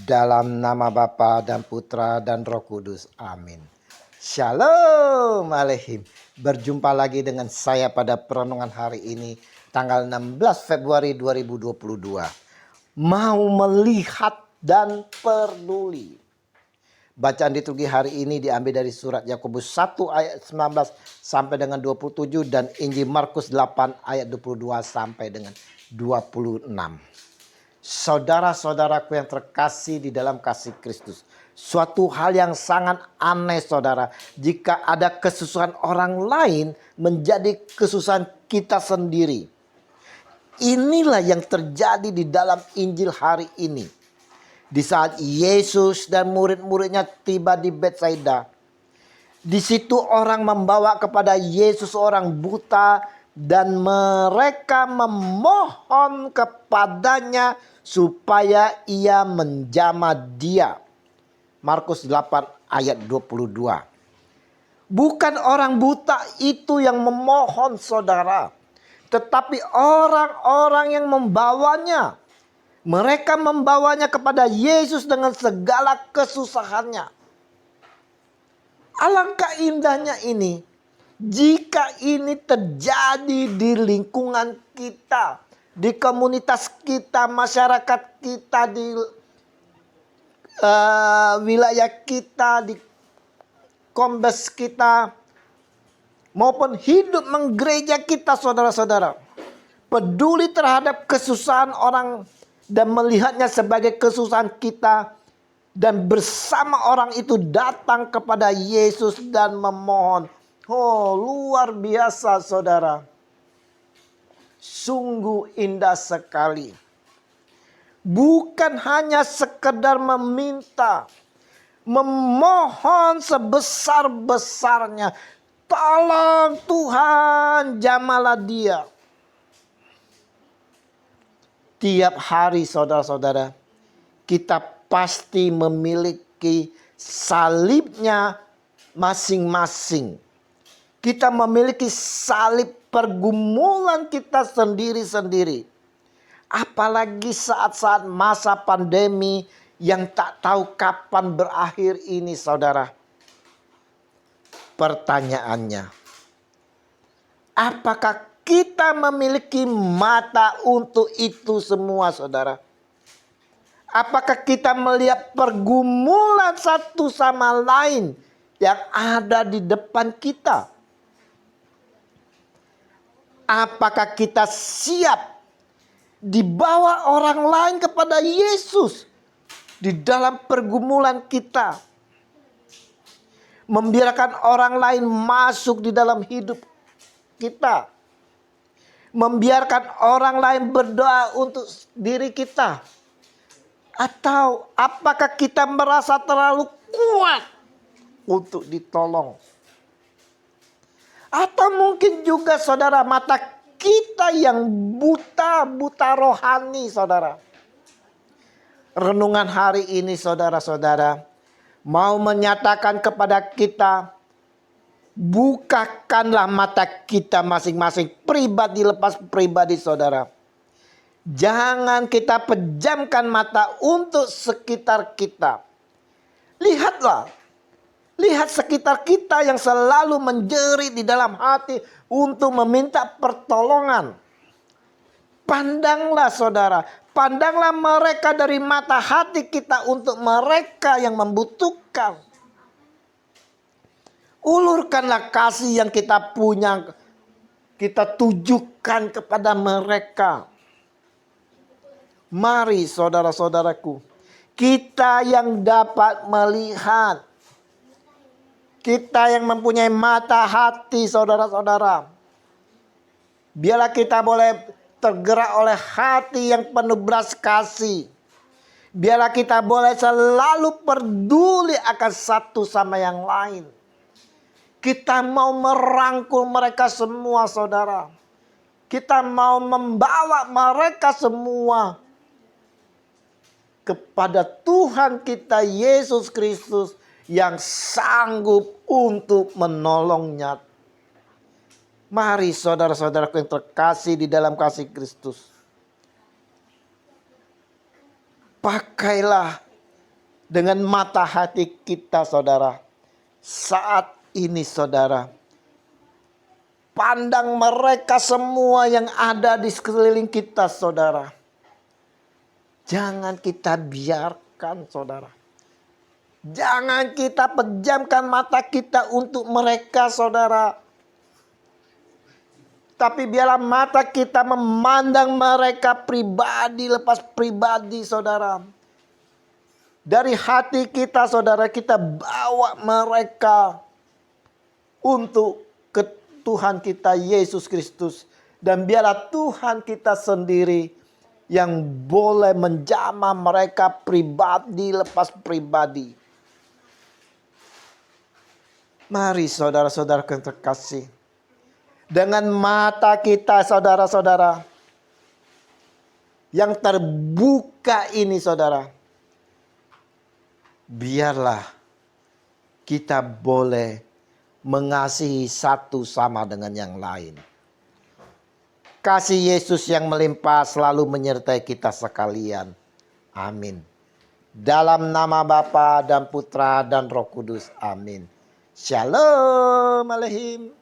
Dalam nama Bapa dan Putra dan Roh Kudus. Amin. Shalom Aleihim. Berjumpa lagi dengan saya pada perenungan hari ini, tanggal 16 Februari 2022. Mau melihat dan peduli. Bacaan liturgi hari ini diambil dari surat Yakobus 1 ayat 19 sampai dengan 27 dan Injil Markus 8 ayat 22 sampai dengan 26. Saudara-saudaraku yang terkasih di dalam kasih Kristus, suatu hal yang sangat aneh saudara, jika ada kesusahan orang lain menjadi kesusahan kita sendiri. Inilah yang terjadi di dalam Injil hari ini. Di saat Yesus dan murid-muridnya tiba di Betsaida, di situ orang membawa kepada Yesus orang buta dan mereka memohon kepadanya supaya ia menjamah dia. Markus 8 ayat 22. Bukan orang buta itu yang memohon saudara, tetapi orang-orang yang membawanya. Mereka membawanya kepada Yesus dengan segala kesusahannya. Alangkah indahnya ini jika ini terjadi di lingkungan kita, di komunitas kita, masyarakat kita, di wilayah kita, di kombes kita, maupun hidup menggereja kita saudara-saudara. Peduli terhadap kesusahan orang dan melihatnya sebagai kesusahan kita. Dan bersama orang itu datang kepada Yesus dan memohon. Oh, luar biasa saudara. Sungguh indah sekali. Bukan hanya sekedar meminta, memohon sebesar-besarnya. Tolong Tuhan, jamalah dia. Tiap hari saudara-saudara, kita pasti memiliki salibnya masing-masing. Kita memiliki salib pergumulan kita sendiri-sendiri. Apalagi saat-saat masa pandemi yang tak tahu kapan berakhir ini saudara. Pertanyaannya, apakah kita memiliki mata untuk itu semua saudara? Apakah kita melihat pergumulan satu sama lain yang ada di depan kita? Apakah kita siap dibawa orang lain kepada Yesus di dalam pergumulan kita? Membiarkan orang lain masuk di dalam hidup kita. Membiarkan orang lain berdoa untuk diri kita. Atau apakah kita merasa terlalu kuat untuk ditolong? Atau mungkin juga saudara, mata kita yang buta rohani saudara. Renungan hari ini saudara-saudara mau menyatakan kepada kita, bukakanlah mata kita masing-masing, pribadi lepas pribadi saudara. Jangan kita pejamkan mata untuk sekitar kita. Lihatlah. Lihat sekitar kita yang selalu menjerit di dalam hati untuk meminta pertolongan. Pandanglah saudara. Pandanglah mereka dari mata hati kita untuk mereka yang membutuhkan. Ulurkanlah kasih yang kita punya. Kita tujukan kepada mereka. Mari saudara-saudaraku, kita yang dapat melihat, kita yang mempunyai mata hati saudara-saudara, biarlah kita boleh tergerak oleh hati yang penuh belas kasih. Biarlah kita boleh selalu peduli akan satu sama yang lain. Kita mau merangkul mereka semua saudara. Kita mau membawa mereka semua kepada Tuhan kita Yesus Kristus yang sanggup untuk menolongnya. Mari saudara-saudaraku yang terkasih di dalam kasih Kristus. Pakailah dengan mata hati kita, saudara. Saat ini, saudara, pandang mereka semua yang ada di sekeliling kita, saudara. Jangan kita biarkan, saudara. Jangan kita pejamkan mata kita untuk mereka, saudara. Tapi biarlah mata kita memandang mereka pribadi lepas pribadi, saudara. Dari hati kita, saudara, kita bawa mereka untuk ke Tuhan kita Yesus Kristus. Dan biarlah Tuhan kita sendiri yang boleh menjamah mereka pribadi lepas pribadi. Mari saudara-saudara yang terkasih. Dengan mata kita, saudara-saudara, yang terbuka ini, saudara, biarlah kita boleh mengasihi satu sama dengan yang lain. Kasih Yesus yang melimpah selalu menyertai kita sekalian. Amin. Dalam nama Bapa dan Putra dan Roh Kudus. Amin. Shalom Aleichem.